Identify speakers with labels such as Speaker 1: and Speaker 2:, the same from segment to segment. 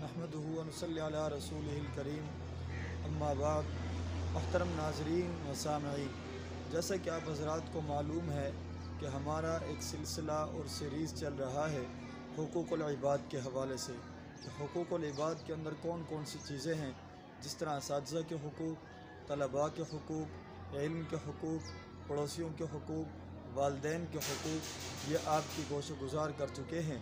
Speaker 1: نحمدہ و نصلی علی رسولہ الکریم، اما بعد۔ محترم ناظرین و سامعین، جیسا کہ آپ حضرات کو معلوم ہے کہ ہمارا ایک سلسلہ اور سیریز چل رہا ہے حقوق العباد کے حوالے سے، کہ حقوق العباد کے اندر کون کون سی چیزیں ہیں، جس طرح اساتذہ کے حقوق، طلباء کے حقوق، علم کے حقوق، پڑوسیوں کے حقوق، والدین کے حقوق، یہ آپ کی گوش گزار کر چکے ہیں۔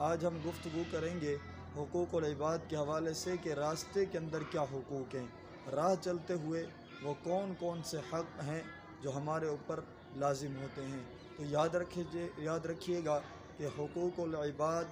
Speaker 1: آج ہم گفتگو کریں گے حقوق العباد کے حوالے سے کہ راستے کے اندر کیا حقوق ہیں، راہ چلتے ہوئے وہ کون کون سے حق ہیں جو ہمارے اوپر لازم ہوتے ہیں۔ تو یاد رکھیے گا کہ حقوق العباد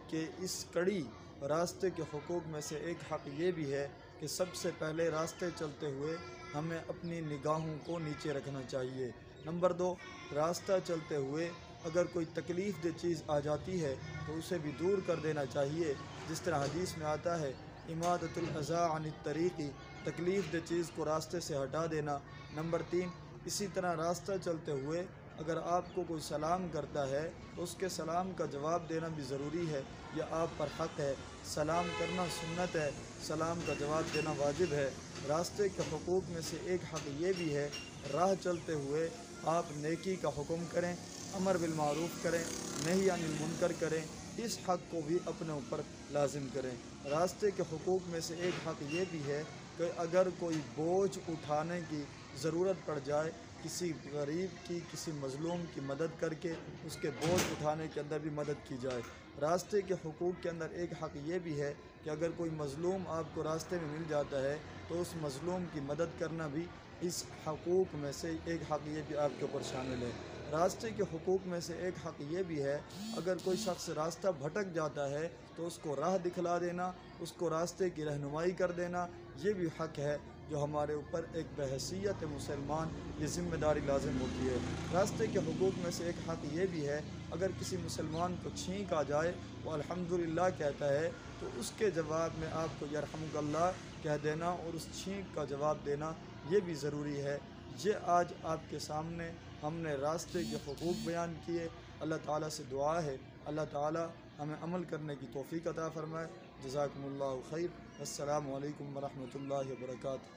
Speaker 1: کے اس کڑی راستے کے حقوق میں سے ایک حق یہ بھی ہے کہ سب سے پہلے راستے چلتے ہوئے ہمیں اپنی نگاہوں کو نیچے رکھنا چاہیے۔ نمبر 2، راستہ چلتے ہوئے اگر کوئی تکلیف دہ چیز آ جاتی ہے تو اسے بھی دور کر دینا چاہیے، جس طرح حدیث میں آتا ہے اماطۃ الاذی عن الطریق، تکلیف دہ چیز کو راستے سے ہٹا دینا۔ نمبر 3، اسی طرح راستہ چلتے ہوئے اگر آپ کو کوئی سلام کرتا ہے تو اس کے سلام کا جواب دینا بھی ضروری ہے، یہ آپ پر حق ہے۔ سلام کرنا سنت ہے، سلام کا جواب دینا واجب ہے۔ راستے کے حقوق میں سے ایک حق یہ بھی ہے، راہ چلتے ہوئے آپ نیکی کا حکم کریں، امر بالمعروف کریں، نہی عن المنکر کریں، اس حق کو بھی اپنے اوپر لازم کریں۔ راستے کے حقوق میں سے ایک حق یہ بھی ہے کہ اگر کوئی بوجھ اٹھانے کی ضرورت پڑ جائے، کسی غریب کی، کسی مظلوم کی مدد کر کے اس کے بوجھ اٹھانے کے اندر بھی مدد کی جائے۔ راستے کے حقوق کے اندر ایک حق یہ بھی ہے کہ اگر کوئی مظلوم آپ کو راستے میں مل جاتا ہے تو اس مظلوم کی مدد کرنا بھی اس حقوق میں سے ایک حق یہ بھی آپ کے اوپر شامل ہے۔ راستے کے حقوق میں سے ایک حق یہ بھی ہے، اگر کوئی شخص راستہ بھٹک جاتا ہے تو اس کو راہ دکھلا دینا، اس کو راستے کی رہنمائی کر دینا، یہ بھی حق ہے جو ہمارے اوپر ایک بحیثیت مسلمان یہ ذمہ داری لازم ہوتی ہے۔ راستے کے حقوق میں سے ایک حق یہ بھی ہے، اگر کسی مسلمان کو چھینک آ جائے وہ الحمدللہ کہتا ہے تو اس کے جواب میں آپ کو یرحمک اللہ کہہ دینا اور اس چھینک کا جواب دینا یہ بھی ضروری ہے۔ یہ آج آپ کے سامنے ہم نے راستے کے حقوق بیان کیے۔ اللہ تعالیٰ سے دعا ہے اللہ تعالیٰ ہمیں عمل کرنے کی توفیق عطا فرمائے۔ جزاکم اللہ خیر۔ السلام علیکم ورحمۃ اللہ وبرکاتہ۔